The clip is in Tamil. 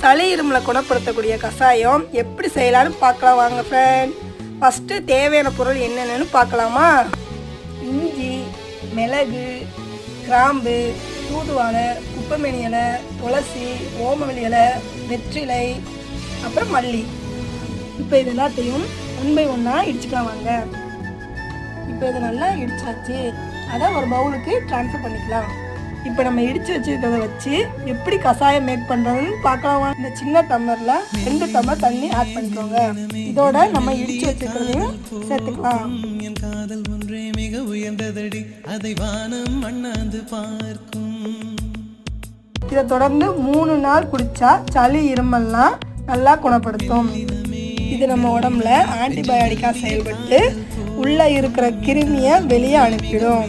சளி இருமலை குணப்படுத்தக்கூடிய கஷாயம் எப்படி செய்யலான்னு பார்க்கலாம் வாங்க ஃப்ரெண்ட். ஃபஸ்ட்டு தேவையான பொருள் என்னென்னு பார்க்கலாமா? இஞ்சி, மிளகு, கிராம்பு, தூதுவளை, குப்பைமேனி இலை, துளசி, ஓமவல்லி இலை, வெற்றிலை, அப்புறம் மல்லி. இப்போ இது எல்லாத்தையும் 1 by 1 இடிச்சுக்கலாம் வாங்க. இப்போ இது நல்லா இடிச்சாச்சு. அதை ஒரு பவுலுக்கு ட்ரான்ஸ்ஃபர் பண்ணிக்கலாம். இப்போ நம்ம இடித்து வச்சுருக்கிறத வச்சு எப்படி கஷாயம் மேக் பண்ணுறதுன்னு பார்க்கலாம். இந்த சின்ன டம்ளரில் 2 டம்ளர் தண்ணி ஆட் பண்ணிக்கோங்க. இதோட நம்ம இடித்து வச்சுருக்கிறதையும் சேர்த்துக்கலாம். இதை தொடர்ந்து 3 நாள் குடித்தா சளி இருமல்லாம் நல்லா குணப்படுத்தும். இது நம்ம உடம்புல ஆன்டிபயோட்டிக்காக செயல்பட்டு உள்ளே இருக்கிற கிருமியை வெளியே அனுப்பிடும்.